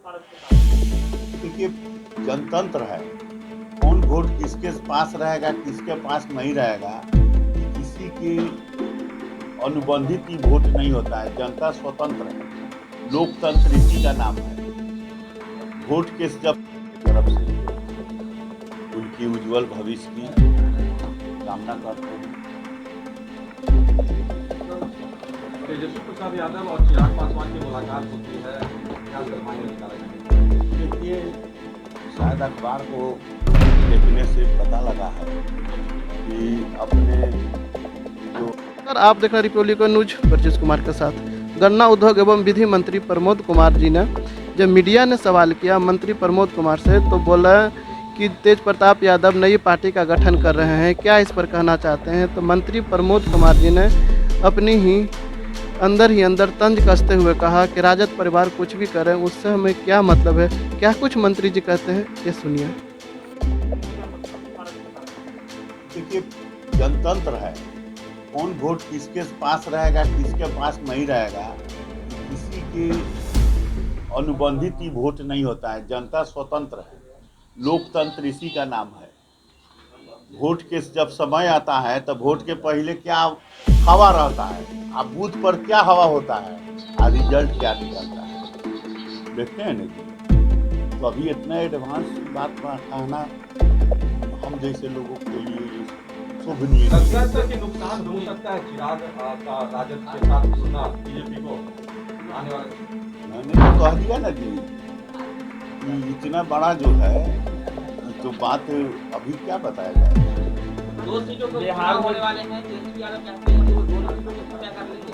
देखिए, जनतंत्र है। कौन वोट किसके पास रहेगा, किसके पास नहीं रहेगा, किसी की अनुबंधित ही वोट नहीं होता है। जनता स्वतंत्र है। लोकतंत्र इसी का नाम है। वोट के जब तरफ से उनकी उज्जवल भविष्य की कामना करते हैं। तेजस्वी प्रसाद यादव और चिराग पासवान की मुलाकात होती है, क्या मायने निकाला जाएगा? देखिए, शायद अखबार को देखने से पता लगा है कि अपने जो सर, आप देख रहे हैं रिपब्लिक न्यूज ब्रजेश कुमार के साथ। गन्ना उद्योग एवं विधि मंत्री प्रमोद कुमार जी ने जब मीडिया ने सवाल किया मंत्री प्रमोद कुमार से, तो बोला कि तेज प्रताप यादव नई पार्टी का गठन कर रहे हैं, क्या इस पर कहना चाहते हैं? तो मंत्री प्रमोद कुमार जी ने अपनी ही अंदर तंज कसते हुए कहा कि राजद परिवार कुछ भी करें उससे हमें क्या मतलब है। क्या कुछ मंत्री जी कहते हैं, ये सुनिए। देखिए, जनतंत्र है। कौन वोट किसके पास रहेगा, किसके पास नहीं रहेगा, किसी की अनुबंधित ही वोट नहीं होता है। जनता स्वतंत्र है। लोकतंत्र इसी का नाम है। वोट के जब समय आता है तब वोट के पहले क्या हवा रहता है, अब बूथ पर क्या हवा होता है, और रिजल्ट क्या निकलता है, देखते हैं नहीं। तो अभी इतना एडवांस बात कहना हम जैसे लोगों के लिए शुभ नहीं है। लगता है कि नुकसान हो सकता है चिराग का राजद के साथ जुड़ना बीजेपी को आने वाले। मैंने तो कह दिया ना जी कि इतना बड़ा जो है, तो बात अभी क्या बताया जाए। दो सीटों पर चुनाव होने वाले हैं। तेजस्वी यादव चाहते हैं कि वो दोनों सीटों को फतह कर लेंगे।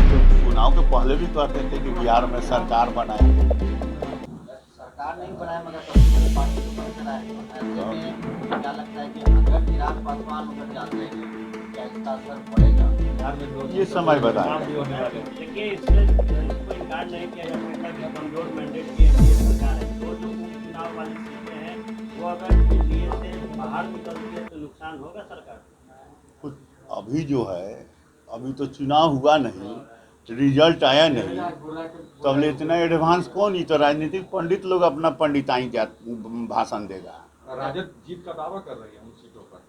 तो चुनाव के पहले भी कहते थे कि बिहार में सरकार बनाएंगे। सरकार नहीं बनाए मगर सबसे बड़ी पार्टी को बनकर आए। ऐसे में क्या लगता है कि अगर चिराग पासवान उधर जाते हैं क्या इसका असर पड़ेगा बिहार में? ये समय बताएगा। देखिए, इसको इनकार नहीं किया जा सकता कि कमजोर मैंडेट की एनडीए सरकार है। तो जो उपचुनाव वाली सीटें हैं वो अगर एनडीए से बाहर निकलती है तो नुकसान होगा सरकार को। कुछ अभी जो है, अभी तो चुनाव हुआ नहीं, रिजल्ट आया नहीं, तब इतना एडवांस कौन, ही तो राजनीतिक पंडित लोग अपना पंडिताई भाषण देगा। राजद जीत का दावा कर रही है उन सीटों पर।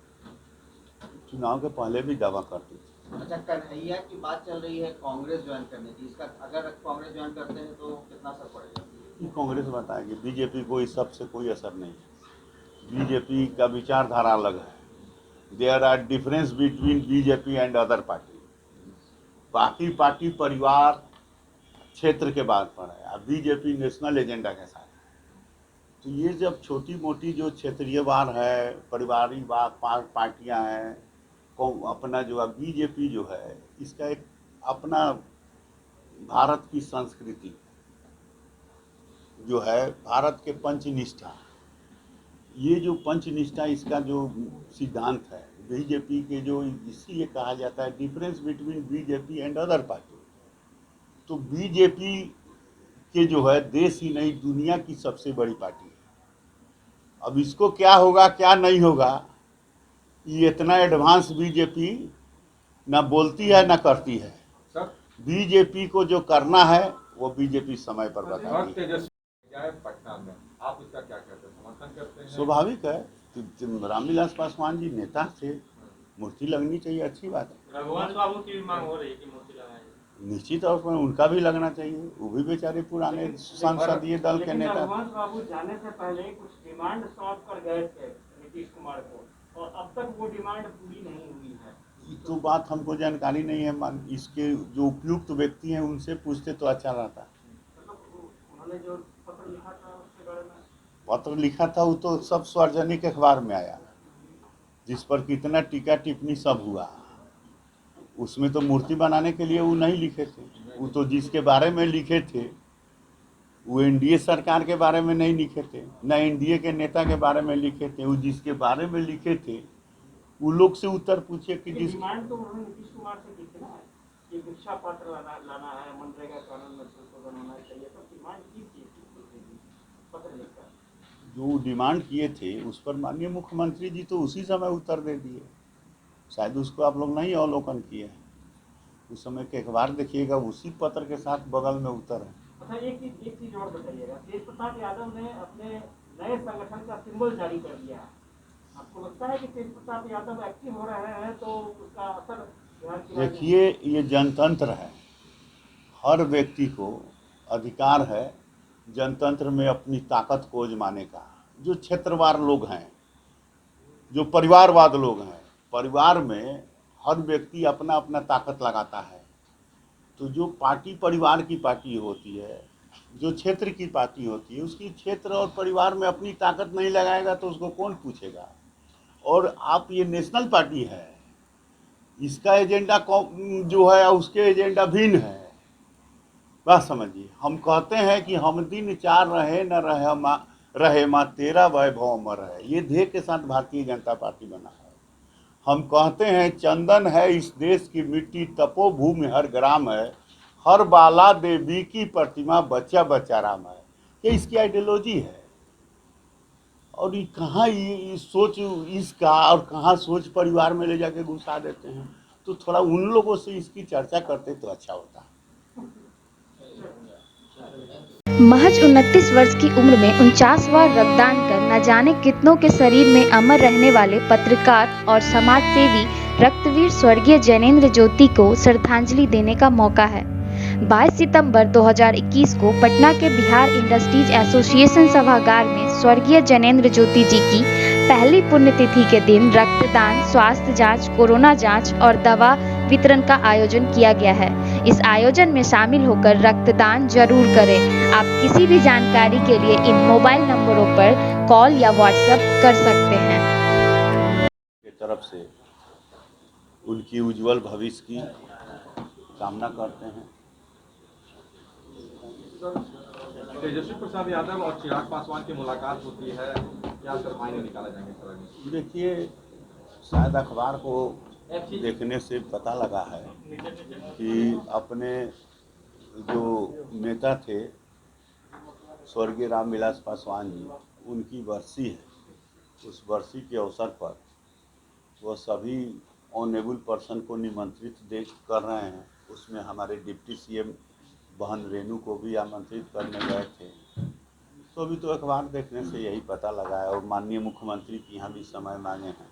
चुनाव के पहले भी दावा करती थी। अच्छा, कन्हैया की बात चल रही है कांग्रेस ज्वाइन करने की। इसका अगर कांग्रेस ज्वाइन करते हैं तो कितना असर पड़ेगा? ये कांग्रेस बताएगी। बीजेपी को इस सबसे कोई असर नहीं है। बीजेपी का विचारधारा अलग है। There are difference between BJP and other party. बाकी पार्टी परिवार क्षेत्र के बाद पर है, अब बीजेपी नेशनल एजेंडा के साथ है। तो ये जब छोटी मोटी जो क्षेत्रीय वार है, पारिवारिक पार्टियां हैं, अपना जो है बीजेपी जो है, इसका एक अपना भारत की संस्कृति जो है, भारत के पंचनिष्ठा, ये जो पंचनिष्ठा इसका जो सिद्धांत है बीजेपी के, जो इसीलिए कहा जाता है difference between BJP and other party. तो बीजेपी के जो है देश ही नहीं दुनिया की सबसे बड़ी पार्टी है। अब इसको क्या होगा क्या नहीं होगा, ये इतना एडवांस बीजेपी ना बोलती है ना करती है। बीजेपी को जो करना है वो बीजेपी समय पर बताती है। पटना में आप इसका क्या कहते हैं, समर्थन करते हैं? स्वाभाविक है कि रामविलास पासवान जी नेता थे, मूर्ति लगनी चाहिए, अच्छी बात है। रघुवंश बाबू की भी मांग हो रही है कि मूर्ति लगाएं। निश्चित तौर पर उनका भी लगना चाहिए। वो भी बेचारे पुराने संसदीय दल के नेता। रघुवंश बाबू जाने से पहले कुछ डिमांड सौंप कर गए थे नीतीश कुमार को, और अब तक वो डिमांड पूरी नहीं हुई है। तो बात हमको जानकारी नहीं है। इसके जो उपयुक्त व्यक्ति हैं उनसे पूछते तो अच्छा रहता। उन्होंने जो पत्र लिखा था उसके बारे में पत्र लिखा था वो तो सब सार्वजनिक अखबार में आया, जिस पर कितना टीका टिप्पणी सब हुआ। उसमें तो मूर्ति बनाने के लिए वो नहीं लिखे थे। वो तो जिसके बारे में लिखे थे वो एनडीए सरकार के बारे में नहीं लिखे थे, न एनडीए के नेता के बारे में लिखे थे। वो जिसके बारे में लिखे थे वो लोग से उत्तर पूछे कि जिस डिमांड तो उन्होंने नीतीश कुमार से की थी ना कि भिक्षा पत्र लाना है, मनरेगा कानून में संशोधन होना चाहिए, तो डिमांड की थी पत्र लिखकर। जो डिमांड किए थे उस पर माननीय मुख्यमंत्री जी तो उसी समय उत्तर दे दिए। शायद उसको आप लोग नहीं अवलोकन किए हैं। उस समय के अखबार देखिएगा, उसी पत्र के साथ बगल में उत्तर है। अच्छा, एक चीज और बताइएगा, तेज प्रताप यादव ने अपने नए संगठन का सिंबल जारी कर दिया है। आपको लगता है कि तेज प्रताप यादव एक्टिव हो रहे हैं तो उसका असर बिहार की राजनीति? देखिए, ये जनतंत्र है, हर व्यक्ति को अधिकार है जनतंत्र में अपनी ताकत को आजमाने का। जो क्षेत्रवार लोग हैं, जो परिवारवाद लोग हैं, परिवार में हर व्यक्ति अपना अपना ताकत लगाता है। तो जो पार्टी परिवार की पार्टी होती है, जो क्षेत्र की पार्टी होती है, उसकी क्षेत्र और परिवार में अपनी ताकत नहीं लगाएगा तो उसको कौन पूछेगा। और आप ये नेशनल पार्टी है, इसका एजेंडा जो है उसके एजेंडा भिन्न है। बात समझिए, हम कहते हैं कि हम दिन चार रहे न रहे माँ तेरा वैभव अमर है, ये ध्येय के साथ भारतीय जनता पार्टी बना है। हम कहते हैं चंदन है इस देश की मिट्टी, तपोभूमि हर ग्राम है, हर बाला देवी की प्रतिमा, बच्चा बच्चा राम है। ये इसकी आइडियोलॉजी है। और ये कहाँ ये सोच इसका और कहाँ सोच परिवार में ले जाके घुसा देते हैं। तो थोड़ा उन लोगों से इसकी चर्चा करते तो अच्छा होता। महज 29 वर्ष की उम्र में 49वां रक्तदान कर न जाने कितनों के शरीर में अमर रहने वाले पत्रकार और समाज सेवी रक्तवीर स्वर्गीय जैनेंद्र ज्योति को श्रद्धांजलि देने का मौका है। 22 सितंबर 2021 को पटना के बिहार इंडस्ट्रीज एसोसिएशन सभागार में स्वर्गीय जैनेंद्र ज्योति जी की पहली पुण्यतिथि के दिन रक्तदान, स्वास्थ्य जांच, कोरोना जांच और दवा वितरण का आयोजन किया गया है। इस आयोजन में शामिल होकर रक्तदान जरूर करें। आप किसी भी जानकारी के लिए इन मोबाइल नंबरों पर कॉल या व्हाट्सएप कर सकते हैं। की तरफ से उनकी उज्जवल भविष्य की कामना करते हैं। तेजस्वी प्रसाद यादव और चिराग पासवान की मुलाकात होती है, क्या सर मायने निकाला जाएंगे सर? देखिए, शायद अखबार को देखने से पता लगा है कि अपने जो नेता थे स्वर्गीय रामविलास पासवान जी, उनकी बरसी है। उस बरसी के अवसर पर वह सभी ऑनरेबल पर्सन को निमंत्रित कर रहे हैं। उसमें हमारे डिप्टी सीएम बहन रेणु को भी आमंत्रित करने गए थे। तो अभी तो अखबार देखने से यही पता लगा है। और माननीय मुख्यमंत्री की यहाँ भी समय मांगे हैं,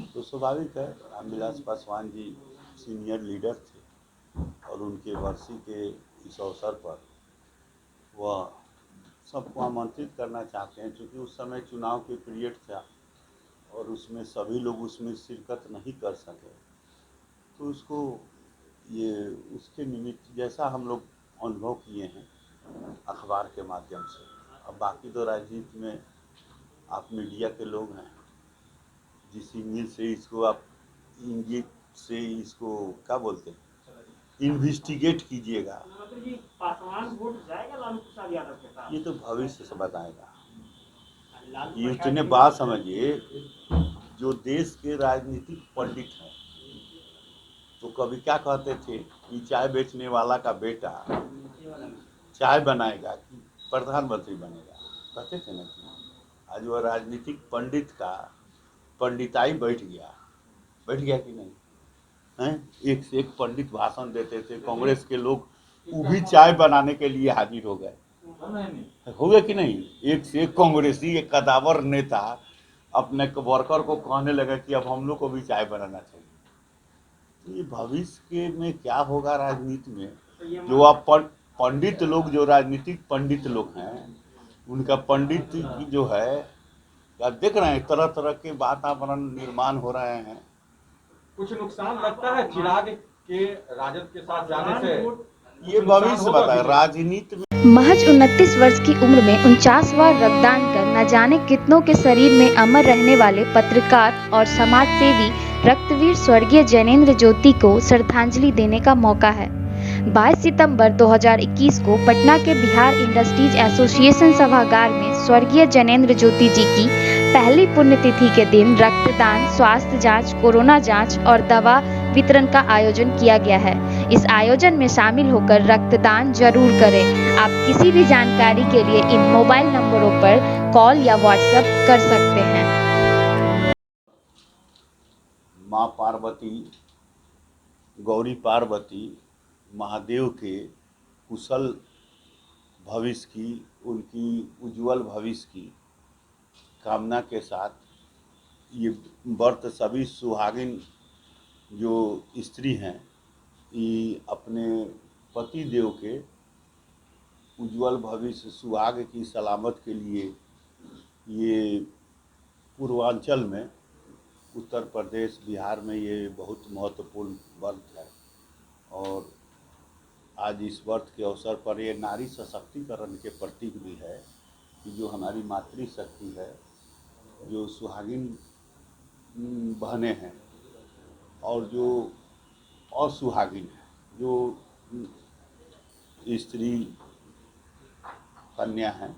तो स्वाभाविक है। रामविलास पासवान जी सीनियर लीडर थे और उनके बरसी के इस अवसर पर वह सबको आमंत्रित करना चाहते हैं, क्योंकि उस समय चुनाव के पीरियड था और उसमें सभी लोग उसमें शिरकत नहीं कर सके। तो उसको ये उसके निमित्त जैसा हम लोग अनुभव किए हैं अखबार के माध्यम से। अब बाकी तो राजनीति में आप मीडिया के लोग हैं, जिस इंगित से इसको आप इंगित से इसको क्या बोलते हैं, इन्वेस्टिगेट कीजिएगा। पासवान वोट जाएगा लालू प्रसाद यादव के साथ? ये तो भविष्य से बताएगा। ये इतने बात समझिए, जो देश के राजनीतिक पंडित हैं तो कभी क्या कहते थे कि चाय बेचने वाला का बेटा चाय बनाएगा कि प्रधानमंत्री बनेगा, कहते थे ना कि आज वह राजनीतिक पंडित का पंडिताई बैठ गया कि नहीं हैं। एक से एक पंडित भाषण देते थे, कांग्रेस के लोग वो भी चाय बनाने के लिए हाजिर हो गए कि नहीं। एक से एक कांग्रेसी, एक कदावर नेता अपने वर्कर को कहने लगे कि अब हम लोग को भी चाय बनाना चाहिए। तो ये भविष्य के में क्या होगा राजनीति में, जो आप पंडित लोग, जो राजनीतिक पंडित लोग हैं, उनका पंडित जो है, आप देख रहे हैं तरह तरह के वातावरण निर्माण हो रहे हैं। कुछ नुकसान लगता है चिराग के राजद के साथ जाने से? ये भविष्य बताए राजनीति में। महज 29 वर्ष की उम्र में 49वां रक्तदान कर न जाने कितनों के शरीर में अमर रहने वाले पत्रकार और समाज सेवी रक्तवीर स्वर्गीय जैनेंद्र ज्योति को श्रद्धांजलि देने का मौका है। 22 सितंबर 2021 को पटना के बिहार इंडस्ट्रीज एसोसिएशन सभागार में स्वर्गीय जैनेंद्र ज्योति जी की पहली पुण्यतिथि के दिन रक्तदान, स्वास्थ्य जांच, कोरोना जांच और दवा वितरण का आयोजन किया गया है। इस आयोजन में शामिल होकर रक्तदान जरूर करें। आप किसी भी जानकारी के लिए इन मोबाइल नंबरों पर कॉल या व्हाट्सएप कर सकते हैं। माँ पार्वती, गौरी पार्वती महादेव के कुशल भविष्य की, उनकी उज्जवल भविष्य की कामना के साथ ये व्रत सभी सुहागिन जो स्त्री हैं ये अपने पति देव के उज्जवल भविष्य सुहाग की सलामत के लिए ये पूर्वांचल में उत्तर प्रदेश बिहार में ये बहुत महत्वपूर्ण व्रत है। और आज इस व्रत के अवसर पर ये नारी सशक्तिकरण के प्रतीक भी है कि जो हमारी मातृशक्ति है, जो सुहागिन बहनें हैं और जो असुहागिन है, जो स्त्री कन्या हैं,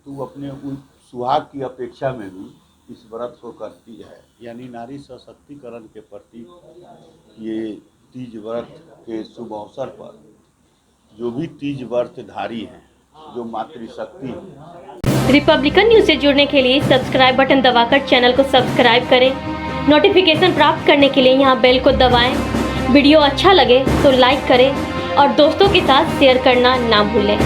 तो वो अपने उन सुहाग की अपेक्षा में भी इस व्रत को करती है। यानी नारी सशक्तिकरण के प्रति ये तीज व्रत के शुभ अवसर पर जो भी तीज व्रतधारी हैं, जो मातृशक्ति है, रिपब्लिकन न्यूज से जुड़ने के लिए सब्सक्राइब बटन दबाकर चैनल को सब्सक्राइब करें। नोटिफिकेशन प्राप्त करने के लिए यहाँ बेल को दबाएं। वीडियो अच्छा लगे तो लाइक करें और दोस्तों के साथ शेयर करना ना भूलें।